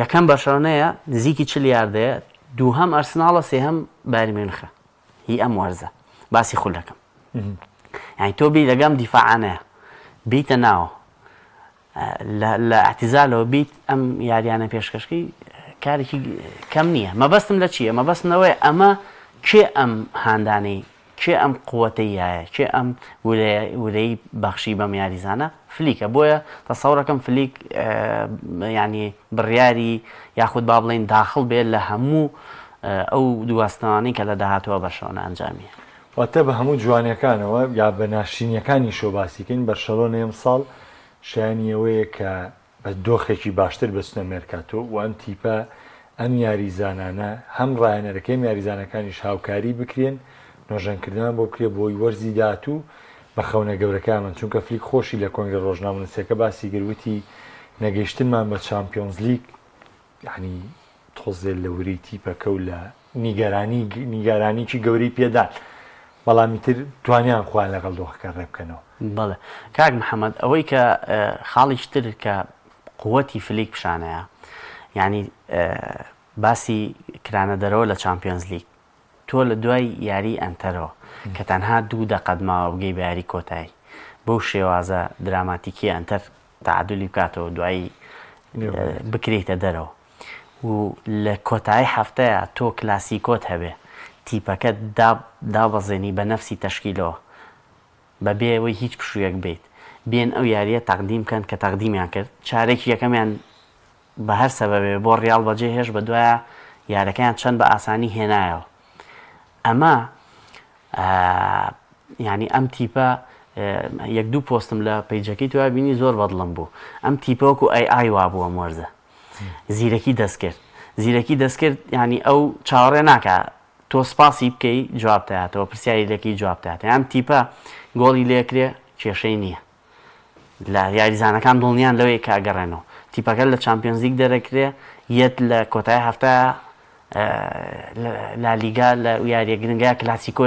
یەکەم بەرشەلۆنەیە نزیکی 40 یاردەیە دووهەم ئەرسناڵە سێهەم بایرن میونخە هی ئەم وەرزە باسی خولەکەم یعنی تۆ بی لەگەم دیفاعانەیە بیتە ناوە لە اعتیزالەوە بیت ئەم یاریانە پێشکەشکی کارێکی کەم نییە مەبەستم لە چییە مەبەستنەوەی ئەمە کێ ئەم هاندانەی کێ ئەم قووەتەیایە کێ ئەم ورەی بەخشی بەم یاریزانە فلیکە بۆیە تەسەوڕەکەم فلیک ینی بڕیاری یاخود با بڵێن داخڵ بێت لە هەموو ئەو دوواستەوانی کە لە داهاتوە بەرشەلۆنە ئەنجامیە واتە بە هەموو جوانیەکانەوە یا بە ناشرینیەکانی شۆ باسیکەین بەرشەلۆنە ئەم ساڵ شایانی ئەوەیە کە بە دۆخێکی باشتر بچنە مێرکاتۆ و ئەم تیپە ئەم یاریزانانە هەم ڕایەنەرەکەی یاریزانەکانیش هاوکاری بکرێن نۆژەنکردنان بۆ بکرێ بۆی وەرزی داهاتوو بە خەونە گەورەکانمان چونکە فلیک خۆشی لە کۆنگرە ڕۆژنامەنووسیەکە باسی گروتی نەگەیشتنمان بە چامپیۆنز لیگ یعنی تۆزێ لە وری تیپەکە و لە نیگەرانیکی گەوری پێدان بەڵامی تر توانیان خوان لەگەڵ دۆخەکە ڕێبکەنەوە بەڵێ کاک محەممەد ئەوەی کە خاڵیش تر کە قووەتی فلیک پیشانەیە یعنی باسی کرانە دەرەوە لە چامپیۆنز لیگ تۆ لە دوای یاری ئەنتەرەوە کە تەنها 2 دەقەدماوە بگەی بە یاری کۆتایی بەو شێوازە دراماتیکی ئەنتەر تعادلی بکاتەوە دوایی بکرێتە دەرەوە و لە کۆتایی هەفتەیە تۆ کلاسیکۆت هەبێ تیپەکە دابەزێنی بە نەفسی تەشکیلەوە بەبێ ئەوەی هیچ پشوویەک بێت بێن ئەو یاریە تەقدیم کەن کە تەقدیمیان کرد چارێکی یەکەمیان بە هەر سەبەبێ بۆ ڕیال بەجێ هێش بە دوایە یارەکەیان چەند بە ئاسانی هێنایەوە ئەمە ینی ئەم تیپە 1-2 پۆستم لە پەیجەکەی توە بینی زۆر بەدڵم بوو ئەم تیپەوەکو ئای وا بووە مۆرزە زیرەکی دەستکرد ینی ئەو چاوەڕێ ناکە تۆ سپاسی بکەی جوابتەیەەوە پرسیاری لەکی جوابتات ئەم تیپە گۆڵی لێکرێ کێشەی نییە لە یاریزانەکان دڵنیان لەوەی کاگەڕێنەوە تیپەکە لە چامپیۆنز لیگ دەرەکرێ یەت لە کۆتای هەفتە لالیگا لە یاریە گرنگای کلاسیکۆ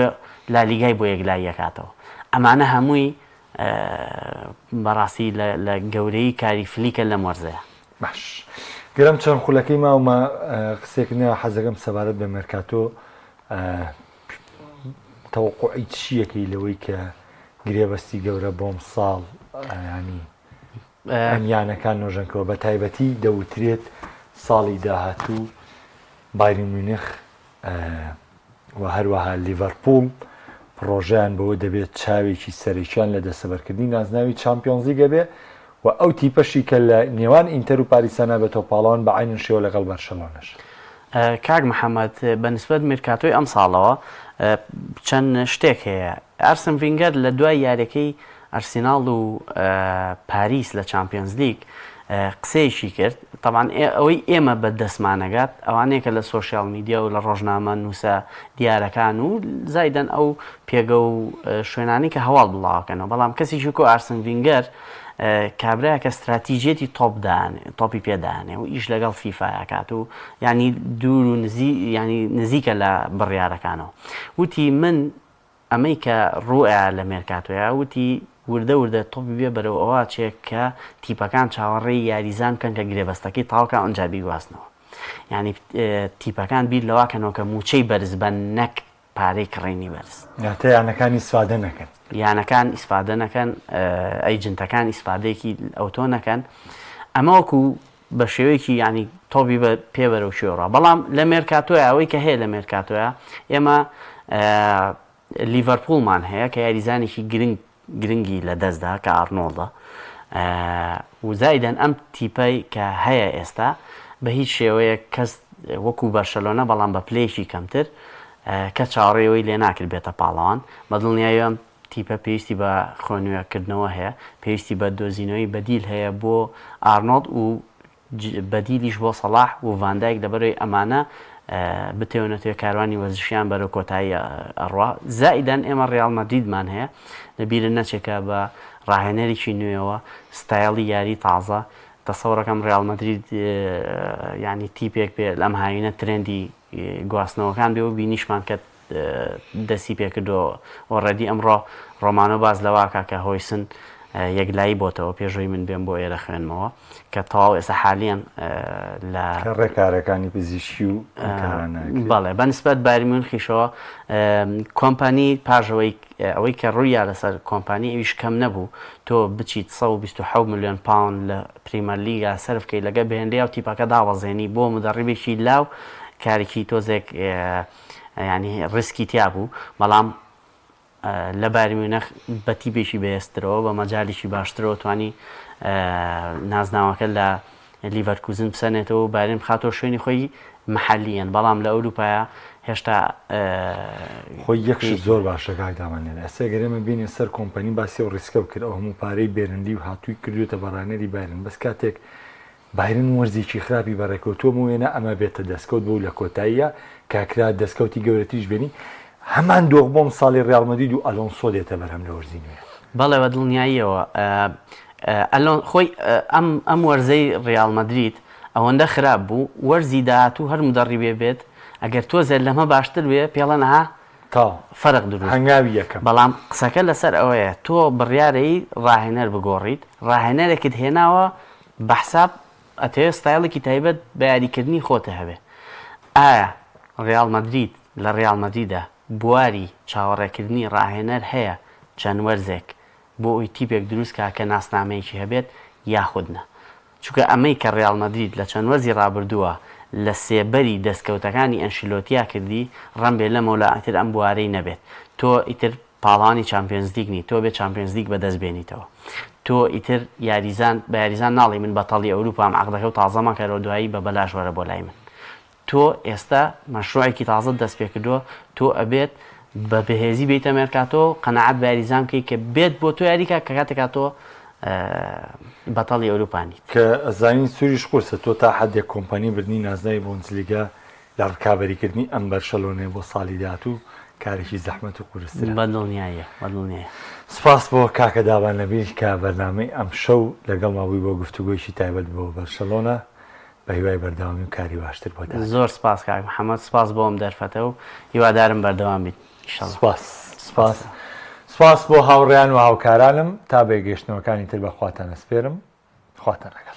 لالیگای بۆ یەکلای یەکاتەوە ئەمانە هەمووی بەڕاستی لە گەورەی کاری فلیکە لەم وەرزەیە باش گەرم چەند خولەکەی ماومە قسێکنەوە حەزەکەم سەبارەت بە مێرکاتۆ تەوەقعی چیەکەی لەوەی کە گرێبەستی گەورە بۆم ساڵ ینی ئەمیانەکان نۆژەنکەوە بە تایبەتی دەوترێت ساڵی داهاتوو بایرن میونخ و هەروەها لیڤەرپوڵ پرۆژیان بەوە دەبێت چاوێکی سەرێکیان لە دەسەبەرکردنی نازناوی چامپیۆنز لیگە بێ و ئەو تیپەشی کە لە نێوان ئینتەر و پاریسانە بە تۆپاڵان بە عینن شێوە لەگەڵ بەرشەلۆنەش کاک محەممەد بەنسبەت مێرکاتۆی ئەم ساڵەوە چەند شتێک هەیە. ئارسن ڤینگەر لە دوای یاریەکەی ئەرسیناڵ و پاریس لە چامپیۆنز لیگ قسەیەکی کرد. طبعاً ئەوەی ئێمە بەدەستمانەگات ئەوانەیە کە لە سۆشیال میدیا و لە ڕۆژنامە نووسە دیارەکان و زایدەن ئەو پێگە و شوێنانی کە هەواڵ بڵاوکەنەوە. بەڵام کەسیشی کۆ ئارسن ڤینگەر کابرایە کە استراتیژێتی تۆپی پێدانێ و ئیش لەگەڵ فیفاکات و ینی دوور و نزیکە لە بڕیارەکانەوە. وتی من ئەمەی کە ڕوئە لە مێرکاتۆیە وتی وردە تۆپی بێ بەرەو ئەوە چێک کە تیپەکان چاوەڕێی یاریزان کەن کە گرێبەستەکەی تاوکە ئەنجا بیگواستنەوە. ینی تیپەکان بیر لەواکەنەوە کە موچەی بەرز بەن نەک پارەی کڕێنی بەرز. یانەکانی ئیسفادە نەکەن. یانەکان ئیسفادە نەکەن، ئەیجنتەکان ئیسفادەیەکی ئەوتۆ نەکەن. ئەمە وەکو بە شێوەیەکی ینی تۆپی پێ بەرەو شێوڕە. بەڵام لە مێرکاتۆیە ئەوەی کە هەیە لە مێرکاتۆیە ئێمە لیڤەرپوڵمان هەیە کە یاریزانێکی گرنگی لە دەستدا کە ئارنۆڵدە و زایدەن ئەم تیپەی کە هەیە ئێستا بە هیچ شێوەیە کەس وەکو بەرشەلۆنە بەڵام بە پلەیەکی کەمتر کە چاوەڕێەوەی لێ ناکرد بێتە پاڵەوان. بەدڵنیایی ئەم تیپە پێویستی بە خۆنوێکردنەوە هەیە، پێویستی بە دۆزینەوەی بەدیل هەیە بۆ ئارنۆڵد و بەدیلیش بۆ سەڵاح و ڤاندایک لەبەرەوەی ئەمانە بتێونەتوێ کاروانی وەرزشیان بەرەو کۆتایی ئەڕوا. زائیدەن ئێمە ڕیاڵ مەدریدمان هەیە لەبیرە نەچێکە بە ڕاهێنەرێکی نوێەوە ستایڵی یاری تازە. تەسەوڕەکەم ڕیاڵ مەدرید ینی تیپێک بێ لەم هاوینە ترێندی گواستنەوەکان بێ و بینیشمان کە دەستی پێکردەوە. ئۆڕەدی ئەمڕۆ ڕۆمانۆ باز لەواکە کە هۆیسن یەکلایی بۆتەوە پێشۆی من بێن بۆ ئێرە خوێنمەوە کە تەواو ئێستا حالیان لە ڕێکارەکانی پزیشکی و بەڵێ بەنسبەت بایرن میونخیشەوە کۆمپانی پاژەوەی ئەوەی کە ڕوویە لەسەر کۆمپانی ئەویش کەم نەبوو تۆ بچیت 127 میلیۆن پاوند لە پریمەر لیگا سەرف بکەیت لەگە بهێندەی و تیپەکە داوەزێنی بۆ مدەڕیبێکی لاو کارێکی تۆزێک ینی ڕسکی تیا بوو. بەڵام لە بایرن میونخ بە تیپێکی بەهێزترەوە بە مەجالیشی باشترەوە توانی نازناوەکە لە لیڤەرکوزن بسەنێتەوە و بایرن بخاتەوە شوێنی خۆی محەلیەن. بەڵام لە ئەوروپایە هێشتا خۆی یەکش زۆر باشە کاکدامانێت. ئەستا گەرێمە بینێ سەر کۆمپانی باسی و ڕیسکە بکرد ئەو هەموو پارەی بێرندی و هاتووی کردوێتە بەڕانەری بایرن. بەس کاتێک بایرن وەرزێکی خراپی بەڕێکەوتووە وێنە ئەمە بێتە دەستکەوت بوو لە کۆتاییە کاکرا دەستکەوتی گەورەتیش بێنی هەمان دۆغ بۆم ساڵی ڕیاڵ مەدرید و ئەلۆنسۆ دێتە بەرهەم لە وەرزی نوێ. بەڵێ بە دڵنیاییەوە خۆی ئەم وەرزەی ڕیاڵ مەدرید ئەوەندە خراپ بوو وەرزی داهاتوو هەر مدەڕیبێ بێت ئەگەر تۆزێت لەمە باشتر بێ پێڵەنەها تا فەرق دروست هەنگاوی یەکەم. بەڵام قسەکە لەسەر ئەوەیە تۆ بڕیارەی ڕاهێنەر بگۆڕیت ڕاهێنەرێکت هێناوە بەحساب ئەتەوێت ستایڵێکی تایبەت بە یاریکردنی خۆتە هەبێ. ئایا ڕیاڵ مەدرید لە ڕیاڵ مەدریدە بواری چاوەڕێکردنی ڕاهێنەر هەیە چەند وەرزێک بۆ ئەوی تیپێک دروستکە کە ناسنامەیەکی هەبێت یاخودنە؟ چونکە ئەمەی کە ڕیاڵ مەدرید لە چەند وەرزی ڕابردووە لە سێبەری دەستکەوتەکانی ئەنشیلۆتیا کردی ڕەنبێ لەمەولا ئیتر ئەم بوارەی نەبێت. تۆ ئیتر پاڵانی چامپیۆنز لیگنی تۆ بێت چامپیۆنز لیگ بەدەست بێنیتەوە. تۆ ئیتر بە یاریزان ناڵی من بەتەڵی ئەوروپام عەقدەکە و تازەمان کەرەوە دوایی بە بەلاش وەرە بۆ لای من. تۆ ئێستا مەشروعێکی تازە دەست پێ کردووە تۆ ئەبێت بە بەهێزی بیتە مێرکاتۆ قەنەعەت بە یاریزان بکەی کە بێت بۆ تۆ یاریکە کە کاتێکا تۆ بەتەڵی ئەوروپانیت کە ئەزانین سووریش قورسە تۆ تا حدێک کۆمپانی بردنی نازناوی بۆنجلیگە لە ڕکابەریکردنی ئەم بەرشەلۆنێ بۆ ساڵی داهاتوو کارێکی زەحمەت و قورسترە. بەدڵنیایە. سپاس بۆ کاکە دابان نەبیل کە بەرنامەی ئەم شەو لەگەڵ ماوەی بۆ گفتوگۆیشی تایبەت بۆ بەرشەلۆنە بە هیوای بەردەوامی و کاری باشتر بۆ زۆر سپاس کاک محەممەد سپاس بۆم دەرفەتە و هیوادارم بەردەوام بیت. سپاس بۆ هاوڕێیان و هاوکارانم تا بێگەشتنەوەکانی تر بەخواتان ئەسپێرم خواتان لەگەڵ.